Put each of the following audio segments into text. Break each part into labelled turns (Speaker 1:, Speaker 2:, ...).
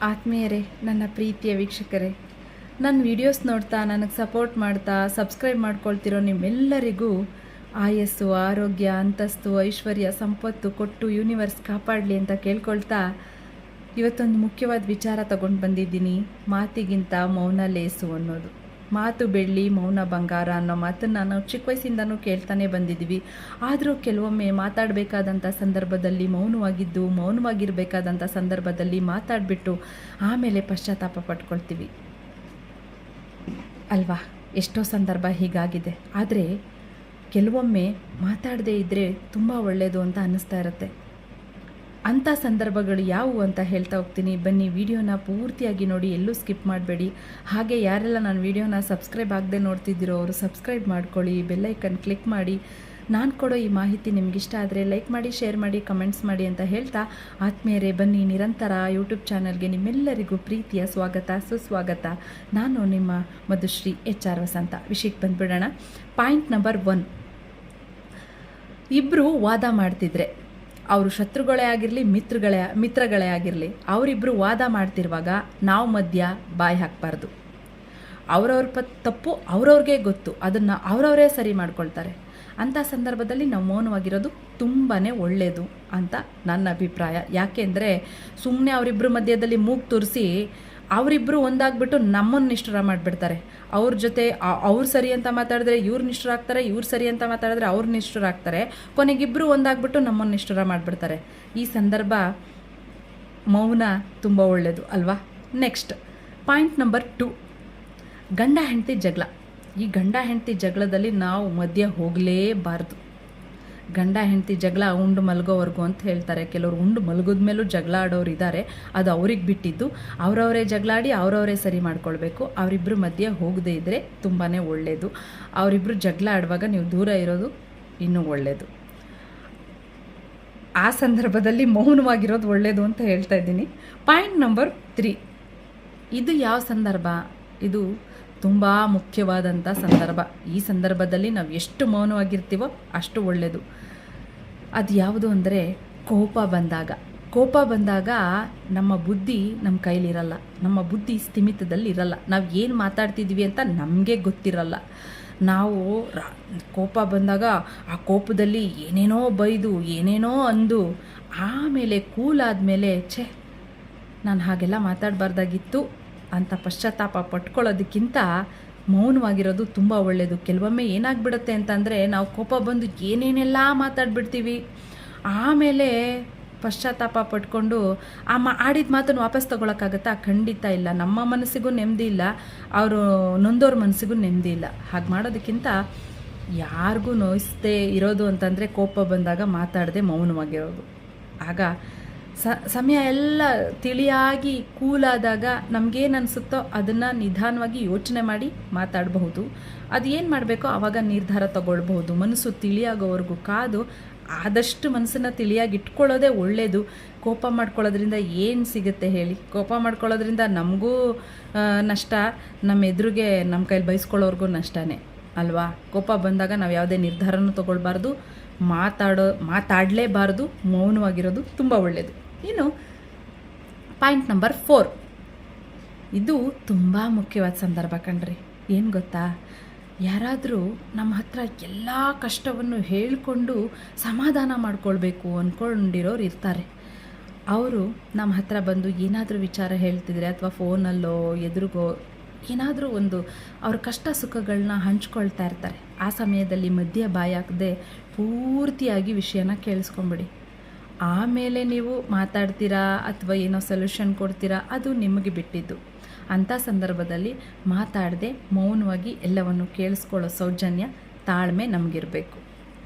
Speaker 1: ಆತ್ಮೀಯರೇ, ನನ್ನ ಪ್ರೀತಿಯ ವೀಕ್ಷಕರೇ, ನನ್ನ ವಿಡಿಯೋಸ್ ನೋಡ್ತಾ ನನಗೆ ಸಪೋರ್ಟ್ ಮಾಡ್ತಾ ಸಬ್ಸ್ಕ್ರೈಬ್ ಮಾಡ್ಕೊಳ್ತಿರೋ ನಿಮ್ಮೆಲ್ಲರಿಗೂ ಆಯಸ್ಸು, ಆರೋಗ್ಯ, ಅಂತಸ್ತು, ಐಶ್ವರ್ಯ, ಸಂಪತ್ತು ಕೊಟ್ಟು ಯೂನಿವರ್ಸ್ ಕಾಪಾಡಲಿ ಅಂತ ಕೇಳ್ಕೊಳ್ತಾ ಇವತ್ತೊಂದು ಮುಖ್ಯವಾದ ವಿಚಾರ ತಗೊಂಡು ಬಂದಿದ್ದೀನಿ. ಮಾತಿಗಿಂತ ಮೌನ ಲೇಸು ಅನ್ನೋದು. ಮಾತು ಬೆಳ್ಳಿ, ಮೌನ ಬಂಗಾರ ಅನ್ನೋ ಮಾತನ್ನು ನಾವು ಚಿಕ್ಕ ವಯಸ್ಸಿಂದನೂ ಕೇಳ್ತಾನೆ ಬಂದಿದ್ದೀವಿ. ಆದರೂ ಕೆಲವೊಮ್ಮೆ ಮಾತಾಡಬೇಕಾದಂಥ ಸಂದರ್ಭದಲ್ಲಿ ಮೌನವಾಗಿರಬೇಕಾದಂಥ ಸಂದರ್ಭದಲ್ಲಿ ಮಾತಾಡಿಬಿಟ್ಟು ಆಮೇಲೆ ಪಶ್ಚಾತ್ತಾಪ ಪಟ್ಕೊಳ್ತೀವಿ ಅಲ್ವಾ? ಎಷ್ಟೋ ಸಂದರ್ಭ ಹೀಗಾಗಿದೆ. ಆದರೆ ಕೆಲವೊಮ್ಮೆ ಮಾತಾಡದೇ ಇದ್ದರೆ ತುಂಬ ಒಳ್ಳೆಯದು ಅಂತ ಅನ್ನಿಸ್ತಾ ಇರುತ್ತೆ. ಅಂಥ ಸಂದರ್ಭಗಳು ಯಾವುವು ಅಂತ ಹೇಳ್ತಾ ಹೋಗ್ತೀನಿ. ಬನ್ನಿ, ವಿಡಿಯೋನ ಪೂರ್ತಿಯಾಗಿ ನೋಡಿ, ಎಲ್ಲೂ ಸ್ಕಿಪ್ ಮಾಡಬೇಡಿ. ಹಾಗೆ ಯಾರೆಲ್ಲ ನನ್ನ ವಿಡಿಯೋನ ಸಬ್ಸ್ಕ್ರೈಬ್ ಆಗದೆ ನೋಡ್ತಿದ್ದೀರೋ ಅವರು ಸಬ್ಸ್ಕ್ರೈಬ್ ಮಾಡ್ಕೊಳ್ಳಿ, ಬೆಲ್ಲೈಕನ್ ಕ್ಲಿಕ್ ಮಾಡಿ. ನಾನು ಕೊಡೋ ಈ ಮಾಹಿತಿ ನಿಮಗಿಷ್ಟ ಆದರೆ ಲೈಕ್ ಮಾಡಿ, ಶೇರ್ ಮಾಡಿ, ಕಮೆಂಟ್ಸ್ ಮಾಡಿ ಅಂತ ಹೇಳ್ತಾ, ಆತ್ಮೀಯರೇ ಬನ್ನಿ, ನಿರಂತರ ಯೂಟ್ಯೂಬ್ ಚಾನಲ್ಗೆ ನಿಮ್ಮೆಲ್ಲರಿಗೂ ಪ್ರೀತಿಯ ಸ್ವಾಗತ, ಸುಸ್ವಾಗತ. ನಾನು ನಿಮ್ಮ ಮಧುಶ್ರೀ HR ವಸಂತ. ವಿಷಯಕ್ಕೆ ಬಂದುಬಿಡೋಣ. Point number 1. ಇಬ್ಬರು ವಾದ ಮಾಡ್ತಿದ್ರೆ, ಅವರು ಶತ್ರುಗಳೇ ಆಗಿರಲಿ, ಮಿತ್ರಗಳೇ ಆಗಿರಲಿ, ಅವರಿಬ್ಬರು ವಾದ ಮಾಡ್ತಿರುವಾಗ ನಾವು ಮಧ್ಯ ಬಾಯಿ ಹಾಕಬಾರ್ದು. ಅವ್ರವ್ರ ತಪ್ಪು ಅವ್ರವ್ರಿಗೆ ಗೊತ್ತು, ಅದನ್ನು ಅವರವರೇ ಸರಿ ಮಾಡ್ಕೊಳ್ತಾರೆ. ಅಂಥ ಸಂದರ್ಭದಲ್ಲಿ ನಾವು ಮೌನವಾಗಿರೋದು ತುಂಬಾ ಒಳ್ಳೆಯದು ಅಂತ ನನ್ನ ಅಭಿಪ್ರಾಯ. ಯಾಕೆಂದರೆ ಸುಮ್ಮನೆ ಅವರಿಬ್ಬರ ಮಧ್ಯದಲ್ಲಿ ಮೂಗು ತುರಿಸಿ ಅವರಿಬ್ಬರು ಒಂದಾಗ್ಬಿಟ್ಟು ನಮ್ಮನ್ನು ನಿಷ್ಠುರ ಮಾಡಿಬಿಡ್ತಾರೆ. ಅವ್ರ ಜೊತೆ ಅವ್ರು ಸರಿ ಅಂತ ಮಾತಾಡಿದ್ರೆ ಇವ್ರು ನಿಷ್ಠುರ ಆಗ್ತಾರೆ, ಇವ್ರು ಸರಿ ಅಂತ ಮಾತಾಡಿದ್ರೆ ಅವ್ರು ನಿಷ್ಠುರ ಆಗ್ತಾರೆ. ಕೊನೆಗಿಬ್ಬರು ಒಂದಾಗ್ಬಿಟ್ಟು ನಮ್ಮನ್ನು ನಿಷ್ಠುರ ಮಾಡಿಬಿಡ್ತಾರೆ. ಈ ಸಂದರ್ಭ ಮೌನ ತುಂಬ ಒಳ್ಳೆಯದು ಅಲ್ವಾ? Next point number 2. ಗಂಡ ಹೆಂಡತಿ ಜಗಳ. ಈ ಗಂಡ ಹೆಂಡತಿ ಜಗಳದಲ್ಲಿ ನಾವು ಮಧ್ಯೆ ಹೋಗಲೇಬಾರ್ದು. ಗಂಡ ಹೆಂಡತಿ ಜಗಳ ಉಂಡು ಮಲಗೋವರೆಗೂ ಅಂತ ಹೇಳ್ತಾರೆ. ಕೆಲವರು ಉಂಡು ಮಲಗಿದ ಮೇಲೂ ಜಗಳ ಆಡೋರು ಇದ್ದಾರೆ. ಅದು ಅವ್ರಿಗೆ ಬಿಟ್ಟಿದ್ದು. ಅವರವರೇ ಜಗಳಾಡಿ ಅವರವರೇ ಸರಿ ಮಾಡ್ಕೊಳ್ಬೇಕು. ಅವರಿಬ್ಬರು ಮಧ್ಯೆ ಹೋಗದೇ ಇದ್ದರೆ ತುಂಬಾ ಒಳ್ಳೆಯದು. ಅವರಿಬ್ಬರು ಜಗಳ ಆಡುವಾಗ ನೀವು ದೂರ ಇರೋದು ಇನ್ನೂ ಒಳ್ಳೆಯದು. ಆ ಸಂದರ್ಭದಲ್ಲಿ ಮೌನವಾಗಿರೋದು ಒಳ್ಳೆಯದು ಅಂತ ಹೇಳ್ತಾ ಇದ್ದೀನಿ. Point number 3. ಇದು ಯಾವ ಸಂದರ್ಭ? ಇದು ತುಂಬ ಮುಖ್ಯವಾದಂಥ ಸಂದರ್ಭ. ಈ ಸಂದರ್ಭದಲ್ಲಿ ನಾವು ಎಷ್ಟು ಮೌನವಾಗಿರ್ತೀವೋ ಅಷ್ಟು ಒಳ್ಳೆಯದು. ಅದು ಯಾವುದು ಅಂದರೆ ಕೋಪ ಬಂದಾಗ ನಮ್ಮ ಬುದ್ಧಿ ನಮ್ಮ ಕೈಲಿರಲ್ಲ. ನಮ್ಮ ಬುದ್ಧಿ ಸ್ಥಿಮಿತದಲ್ಲಿ ಇರಲ್ಲ. ನಾವು ಏನು ಮಾತಾಡ್ತಿದ್ವಿ ಅಂತ ನಮಗೆ ಗೊತ್ತಿರಲ್ಲ. ನಾವು ಕೋಪ ಬಂದಾಗ ಆ ಕೋಪದಲ್ಲಿ ಏನೇನೋ ಬೈದು ಏನೇನೋ ಅಂದು ಆಮೇಲೆ ಕೂಲಾದಮೇಲೆ ನಾನು ಹಾಗೆಲ್ಲ ಮಾತಾಡಬಾರ್ದಾಗಿತ್ತು ಅಂತ ಪಶ್ಚಾತ್ತಾಪ ಪಟ್ಕೊಳ್ಳೋದಕ್ಕಿಂತ ಮೌನವಾಗಿರೋದು ತುಂಬ ಒಳ್ಳೆಯದು. ಕೆಲವೊಮ್ಮೆ ಏನಾಗ್ಬಿಡುತ್ತೆ ಅಂತಂದರೆ ನಾವು ಕೋಪ ಬಂದು ಏನೇನೆಲ್ಲ ಮಾತಾಡ್ಬಿಡ್ತೀವಿ. ಆಮೇಲೆ ಪಶ್ಚಾತ್ತಾಪ ಪಟ್ಕೊಂಡು ಆಡಿದ ಮಾತನ್ನು ವಾಪಸ್ ತೊಗೊಳಕ್ಕಾಗತ್ತಾ? ಖಂಡಿತ ಇಲ್ಲ. ನಮ್ಮ ಮನಸ್ಸಿಗೂ ನೆಮ್ಮದಿ ಇಲ್ಲ, ಅವರು ನೊಂದೋರ ಮನಸ್ಸಿಗೂ ನೆಮ್ಮದಿ ಇಲ್ಲ. ಹಾಗೆ ಮಾಡೋದಕ್ಕಿಂತ ಯಾರಿಗೂ ನೋಯಿಸದೇ ಇರೋದು ಅಂತಂದರೆ ಕೋಪ ಬಂದಾಗ ಮಾತಾಡದೆ ಮೌನವಾಗಿರೋದು. ಆಗ ಸಮಯ ಎಲ್ಲ ತಿಳಿಯಾಗಿ ಕೂಲಾದಾಗ ನಮಗೇನು ಅನಿಸುತ್ತೋ ಅದನ್ನು ನಿಧಾನವಾಗಿ ಯೋಚನೆ ಮಾಡಿ ಮಾತಾಡಬಹುದು. ಅದು ಏನು ಮಾಡಬೇಕೋ ಆವಾಗ ನಿರ್ಧಾರ ತಗೊಳ್ಬಹುದು. ಮನಸ್ಸು ತಿಳಿಯಾಗೋವರೆಗೂ ಕಾದು ಆದಷ್ಟು ಮನಸ್ಸನ್ನು ತಿಳಿಯಾಗಿ ಇಟ್ಕೊಳ್ಳೋದೇ ಒಳ್ಳೆಯದು. ಕೋಪ ಮಾಡ್ಕೊಳ್ಳೋದ್ರಿಂದ ಏನು ಸಿಗುತ್ತೆ ಹೇಳಿ? ಕೋಪ ಮಾಡ್ಕೊಳ್ಳೋದ್ರಿಂದ ನಮಗೂ ನಷ್ಟ, ನಮ್ಮ ಎದುರಿಗೆ ನಮ್ಮ ಕೈಲಿ ಬಯಸ್ಕೊಳ್ಳೋರ್ಗೂ ನಷ್ಟನೇ ಅಲ್ವಾ? ಕೋಪ ಬಂದಾಗ ನಾವು ಯಾವುದೇ ನಿರ್ಧಾರನೂ ತಗೊಳ್ಬಾರ್ದು, ಮಾತಾಡಲೇಬಾರ್ದು. ಮೌನವಾಗಿರೋದು ತುಂಬ ಒಳ್ಳೆಯದು. ಇನ್ನು ಪಾಯಿಂಟ್ ನಂಬರ್ 4. ಇದು ತುಂಬ ಮುಖ್ಯವಾದ ಸಂದರ್ಭ ಕಣ್ರಿ. ಏನು ಗೊತ್ತಾ? ಯಾರಾದರೂ ನಮ್ಮ ಹತ್ರ ಎಲ್ಲ ಕಷ್ಟವನ್ನು ಹೇಳಿಕೊಂಡು ಸಮಾಧಾನ ಮಾಡ್ಕೊಳ್ಬೇಕು ಅಂದ್ಕೊಂಡಿರೋರು ಇರ್ತಾರೆ. ಅವರು ನಮ್ಮ ಹತ್ರ ಬಂದು ಏನಾದರೂ ವಿಚಾರ ಹೇಳ್ತಿದ್ರೆ ಅಥವಾ ಫೋನಲ್ಲೋ ಎದುರಿಗೋ ಏನಾದರೂ ಒಂದು ಅವ್ರ ಕಷ್ಟ ಸುಖಗಳನ್ನ ಹಂಚ್ಕೊಳ್ತಾ ಇರ್ತಾರೆ. ಆ ಸಮಯದಲ್ಲಿ ಮಧ್ಯೆ ಬಾಯಿ ಹಾಕದೆ ಪೂರ್ತಿಯಾಗಿ ವಿಷಯನ ಕೇಳಿಸ್ಕೊಂಬಿಡಿ. ಆಮೇಲೆ ನೀವು ಮಾತಾಡ್ತೀರಾ ಅಥವಾ ಏನೋ ಸೊಲ್ಯೂಷನ್ ಕೊಡ್ತೀರಾ, ಅದು ನಿಮಗೆ ಬಿಟ್ಟಿದ್ದು. ಅಂಥ ಸಂದರ್ಭದಲ್ಲಿ ಮಾತಾಡದೆ ಮೌನವಾಗಿ ಎಲ್ಲವನ್ನು ಕೇಳಿಸ್ಕೊಳ್ಳೋ ಸೌಜನ್ಯ, ತಾಳ್ಮೆ ನಮಗಿರಬೇಕು.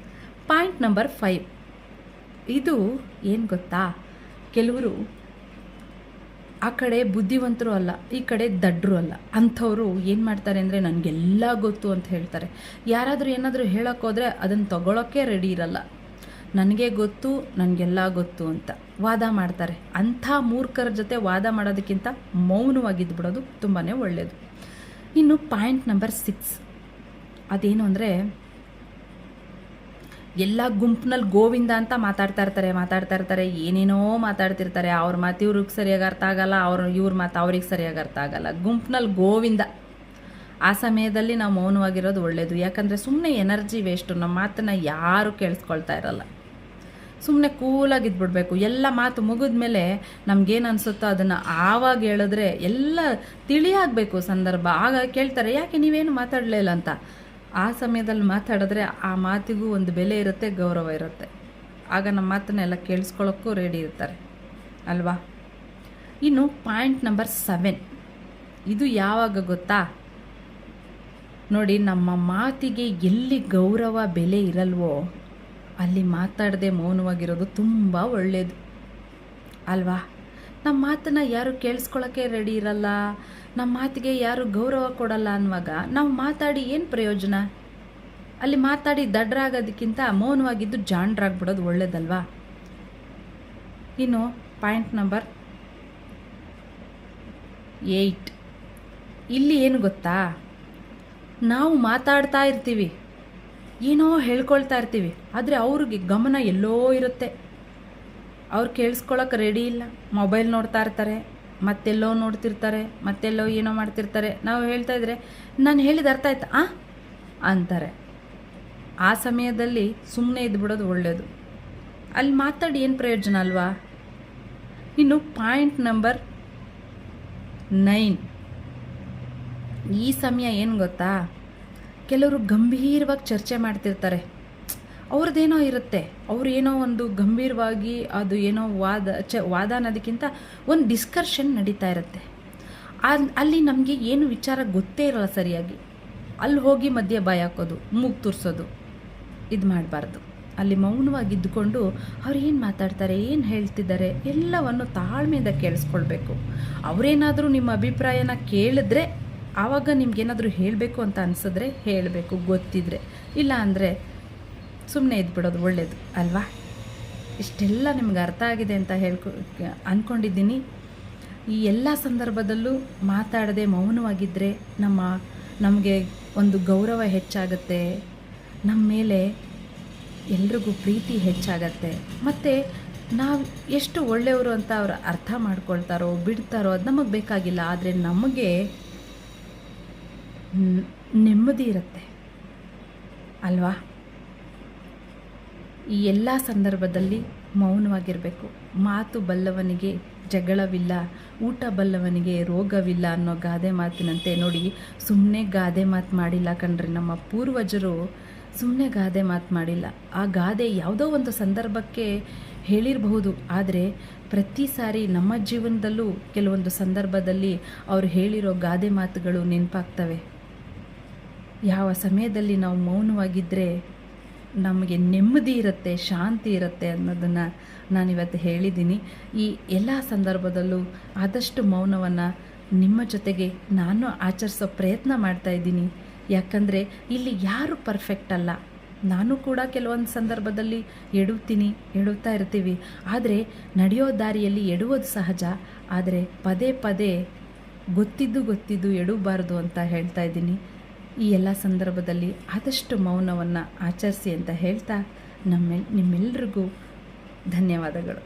Speaker 1: Point number 5. ಇದು ಏನು ಗೊತ್ತಾ? ಕೆಲವರು ಆ ಕಡೆ ಬುದ್ಧಿವಂತರು ಅಲ್ಲ, ಈ ಕಡೆ ದಡ್ರು ಅಲ್ಲ. ಅಂಥವರು ಏನು ಮಾಡ್ತಾರೆ ಅಂದರೆ ನನಗೆಲ್ಲ ಗೊತ್ತು ಅಂತ ಹೇಳ್ತಾರೆ. ಯಾರಾದರೂ ಏನಾದರೂ ಹೇಳೋಕ್ಕೋದ್ರೆ ಅದನ್ನು ತಗೊಳ್ಳೋಕ್ಕೆ ರೆಡಿ ಇರಲ್ಲ. ನನಗೆ ಗೊತ್ತು, ನನಗೆಲ್ಲ ಗೊತ್ತು ಅಂತ ವಾದ ಮಾಡ್ತಾರೆ. ಅಂಥ ಮೂರ್ಖರ ಜೊತೆ ವಾದ ಮಾಡೋದಕ್ಕಿಂತ ಮೌನವಾಗಿದ್ದು ಬಿಡೋದು ತುಂಬಾ ಒಳ್ಳೆಯದು. ಇನ್ನು ಪಾಯಿಂಟ್ ನಂಬರ್ 6. ಅದೇನು ಅಂದರೆ ಎಲ್ಲ ಗುಂಪಿನಲ್ಲಿ ಗೋವಿಂದ ಅಂತ ಮಾತಾಡ್ತಾ ಇರ್ತಾರೆ, ಏನೇನೋ ಮಾತಾಡ್ತಿರ್ತಾರೆ. ಅವ್ರ ಮಾತು ಇವ್ರಿಗೆ ಸರಿಯಾಗಿ ಅರ್ಥ ಆಗಲ್ಲ, ಇವ್ರ ಮಾತು ಅವ್ರಿಗೆ ಸರಿಯಾಗಿ ಅರ್ಥ ಆಗಲ್ಲ. ಗುಂಪಿನಲ್ಲಿ ಗೋವಿಂದ. ಆ ಸಮಯದಲ್ಲಿ ನಾವು ಮೌನವಾಗಿರೋದು ಒಳ್ಳೆಯದು. ಯಾಕಂದರೆ ಸುಮ್ಮನೆ ಎನರ್ಜಿ ವೇಸ್ಟು. ನಮ್ಮ ಮಾತನ್ನು ಯಾರೂ ಕೇಳಿಸ್ಕೊಳ್ತಾ ಇರಲ್ಲ. ಸುಮ್ಮನೆ ಕೂಲಾಗಿದ್ಬಿಡ್ಬೇಕು. ಎಲ್ಲ ಮಾತು ಮುಗಿದ ಮೇಲೆ ನಮಗೇನು ಅನಿಸುತ್ತೋ ಅದನ್ನು ಆವಾಗ ಹೇಳಿದ್ರೆ ಎಲ್ಲ ತಿಳಿಯಾಗಬೇಕು ಸಂದರ್ಭ. ಆಗ ಕೇಳ್ತಾರೆ, ಯಾಕೆ ನೀವೇನು ಮಾತಾಡಲಿಲ್ಲ ಅಂತ. ಆ ಸಮಯದಲ್ಲಿ ಮಾತಾಡಿದ್ರೆ ಆ ಮಾತಿಗೂ ಒಂದು ಬೆಲೆ ಇರುತ್ತೆ, ಗೌರವ ಇರುತ್ತೆ. ಆಗ ನಮ್ಮ ಮಾತನ್ನೆಲ್ಲ ಕೇಳಿಸ್ಕೊಳ್ಳೋಕ್ಕೂ ರೆಡಿ ಇರ್ತಾರೆ ಅಲ್ವಾ. ಇನ್ನು ಪಾಯಿಂಟ್ ನಂಬರ್ 7, ಇದು ಯಾವಾಗ ಗೊತ್ತಾ ನೋಡಿ, ನಮ್ಮ ಮಾತಿಗೆ ಎಲ್ಲಿ ಗೌರವ ಬೆಲೆ ಇರಲ್ವೋ ಅಲ್ಲಿ ಮಾತಾಡದೆ ಮೌನವಾಗಿರೋದು ತುಂಬ ಒಳ್ಳೆಯದು ಅಲ್ವಾ. ನಮ್ಮ ಮಾತನ್ನು ಯಾರು ಕೇಳಿಸ್ಕೊಳ್ಳೋಕ್ಕೆ ರೆಡಿ ಇರಲ್ಲ, ನಮ್ಮ ಮಾತಿಗೆ ಯಾರು ಗೌರವ ಕೊಡಲ್ಲ ಅನ್ನುವಾಗ ನಾವು ಮಾತಾಡಿ ಏನು ಪ್ರಯೋಜನ. ಅಲ್ಲಿ ಮಾತಾಡಿ ದಡ್ಡರಾಗೋದಕ್ಕಿಂತ ಮೌನವಾಗಿದ್ದು ಜಾಣರಾಗ್ಬಿಡೋದು ಒಳ್ಳೇದಲ್ವಾ. ಇನ್ನು ಪಾಯಿಂಟ್ ನಂಬರ್ 8, ಇಲ್ಲಿ ಏನು ಗೊತ್ತಾ, ನಾವು ಮಾತಾಡ್ತಾ ಇರ್ತೀವಿ, ಏನೋ ಹೇಳ್ಕೊಳ್ತಾ ಇರ್ತೀವಿ, ಆದರೆ ಅವ್ರಿಗೆ ಗಮನ ಎಲ್ಲೋ ಇರುತ್ತೆ. ಅವ್ರು ಕೇಳಿಸ್ಕೊಳ್ಳೋಕೆ ರೆಡಿ ಇಲ್ಲ, ಮೊಬೈಲ್ ನೋಡ್ತಾ ಇರ್ತಾರೆ, ಮತ್ತೆಲ್ಲೋ ನೋಡ್ತಿರ್ತಾರೆ, ಮತ್ತೆಲ್ಲೋ ಏನೋ ಮಾಡ್ತಿರ್ತಾರೆ. ನಾವು ಹೇಳ್ತಾ ಇದ್ರೆ ನಾನು ಹೇಳಿದ ಅರ್ಥ ಆಯ್ತಾ ಅಂತಾರೆ. ಆ ಸಮಯದಲ್ಲಿ ಸುಮ್ಮನೆ ಇದ್ಬಿಡೋದು ಒಳ್ಳೆಯದು. ಅಲ್ಲಿ ಮಾತಾಡಿ ಏನು ಪ್ರಯೋಜನ ಅಲ್ವಾ. ಇನ್ನು ಪಾಯಿಂಟ್ ನಂಬರ್ 9, ಈ ಸಮಯ ಏನು ಗೊತ್ತಾ, ಕೆಲವರು ಗಂಭೀರವಾಗಿ ಚರ್ಚೆ ಮಾಡ್ತಿರ್ತಾರೆ. ಅವ್ರದ್ದೇನೋ ಇರುತ್ತೆ, ಅವ್ರು ಏನೋ ಒಂದು ಗಂಭೀರವಾಗಿ ಅದು ಏನೋ ವಾದ ಅನ್ನೋದಕ್ಕಿಂತ ಒಂದು ಡಿಸ್ಕಷನ್ ನಡೀತಾ ಇರುತ್ತೆ. ಅಲ್ಲಿ ನಮಗೆ ಏನು ವಿಚಾರ ಗೊತ್ತೇ ಇರಲ್ಲ ಸರಿಯಾಗಿ. ಅಲ್ಲಿ ಹೋಗಿ ಮಧ್ಯೆ ಬಾಯಿ ಹಾಕೋದು, ಮೂಗು ತುರ್ಸೋದು, ಇದು ಮಾಡಬಾರ್ದು. ಅಲ್ಲಿ ಮೌನವಾಗಿದ್ದುಕೊಂಡು ಅವ್ರು ಏನು ಮಾತಾಡ್ತಾರೆ, ಏನು ಹೇಳ್ತಿದ್ದಾರೆ ಎಲ್ಲವನ್ನು ತಾಳ್ಮೆಯಿಂದ ಕೇಳಿಸ್ಕೊಳ್ಬೇಕು. ಅವರೇನಾದರೂ ನಿಮ್ಮ ಅಭಿಪ್ರಾಯನ ಕೇಳಿದ್ರೆ ಆವಾಗ ನಿಮ್ಗೇನಾದರೂ ಹೇಳಬೇಕು ಅಂತ ಅನಿಸಿದ್ರೆ ಹೇಳಬೇಕು, ಗೊತ್ತಿದ್ರೆ. ಇಲ್ಲ ಅಂದರೆ ಸುಮ್ಮನೆ ಇದ್ಬಿಡೋದು ಒಳ್ಳೆಯದು ಅಲ್ವಾ. ಇಷ್ಟೆಲ್ಲ ನಿಮ್ಗೆ ಅರ್ಥ ಆಗಿದೆ ಅಂತ ಅಂದ್ಕೊಂಡಿದ್ದೀನಿ. ಈ ಎಲ್ಲ ಸಂದರ್ಭದಲ್ಲೂ ಮಾತಾಡದೆ ಮೌನವಾಗಿದ್ದರೆ ನಮಗೆ ಒಂದು ಗೌರವ ಹೆಚ್ಚಾಗುತ್ತೆ, ನಮ್ಮ ಮೇಲೆ ಎಲ್ರಿಗೂ ಪ್ರೀತಿ ಹೆಚ್ಚಾಗತ್ತೆ. ಮತ್ತು ನಾವು ಎಷ್ಟು ಒಳ್ಳೆಯವರು ಅಂತ ಅವ್ರು ಅರ್ಥ ಮಾಡ್ಕೊಳ್ತಾರೋ ಬಿಡ್ತಾರೋ ಅದು ನಮಗೆ ಬೇಕಾಗಿಲ್ಲ. ಆದರೆ ನಮಗೆ ನೆಮ್ಮದಿ ಇರುತ್ತೆ ಅಲ್ವಾ. ಈ ಎಲ್ಲ ಸಂದರ್ಭದಲ್ಲಿ ಮೌನವಾಗಿರಬೇಕು. ಮಾತು ಬಲ್ಲವನಿಗೆ ಜಗಳವಿಲ್ಲ, ಊಟ ಬಲ್ಲವನಿಗೆ ರೋಗವಿಲ್ಲ ಅನ್ನೋ ಗಾದೆ ಮಾತಿನಂತೆ ನೋಡಿ, ಸುಮ್ಮನೆ ಗಾದೆ ಮಾತು ಮಾಡಿಲ್ಲ ಕಣ್ರಿ. ನಮ್ಮ ಪೂರ್ವಜರು ಸುಮ್ಮನೆ ಗಾದೆ ಮಾತು ಮಾಡಿಲ್ಲ. ಆ ಗಾದೆ ಯಾವುದೋ ಒಂದು ಸಂದರ್ಭಕ್ಕೆ ಹೇಳಿರಬಹುದು, ಆದರೆ ಪ್ರತಿ ಸಾರಿ ನಮ್ಮ ಜೀವನದಲ್ಲೂ ಕೆಲವೊಂದು ಸಂದರ್ಭದಲ್ಲಿ ಅವರು ಹೇಳಿರೋ ಗಾದೆ ಮಾತುಗಳು ನೆನಪಾಗ್ತವೆ. ಯಾವ ಸಮಯದಲ್ಲಿ ನಾವು ಮೌನವಾಗಿದ್ದರೆ ನಮಗೆ ನೆಮ್ಮದಿ ಇರುತ್ತೆ, ಶಾಂತಿ ಇರುತ್ತೆ ಅನ್ನೋದನ್ನು ನಾನಿವತ್ತು ಹೇಳಿದ್ದೀನಿ. ಈ ಎಲ್ಲ ಸಂದರ್ಭದಲ್ಲೂ ಆದಷ್ಟು ಮೌನವನ್ನು ನಿಮ್ಮ ಜೊತೆಗೆ ನಾನು ಆಚರಿಸೋ ಪ್ರಯತ್ನ ಮಾಡ್ತಾಯಿದ್ದೀನಿ. ಯಾಕಂದರೆ ಇಲ್ಲಿ ಯಾರು ಪರ್ಫೆಕ್ಟ್ ಅಲ್ಲ. ನಾನು ಕೂಡ ಕೆಲವೊಂದು ಸಂದರ್ಭದಲ್ಲಿ ಎಡುತ್ತಾ ಇರ್ತೀವಿ. ಆದರೆ ನಡೆಯೋ ದಾರಿಯಲ್ಲಿ ಎಡುವುದು ಸಹಜ. ಆದರೆ ಪದೇ ಪದೇ ಗೊತ್ತಿದ್ದು ಎಡಬಾರ್ದು ಅಂತ ಹೇಳ್ತಾ ಇದ್ದೀನಿ. ಈ ಎಲ್ಲ ಸಂದರ್ಭದಲ್ಲಿ ಆದಷ್ಟು ಮೌನವನ್ನು ಆಚರಿಸಿ ಅಂತ ಹೇಳ್ತಾ ನಿಮ್ಮೆಲ್ಲರಿಗೂ ಧನ್ಯವಾದಗಳು.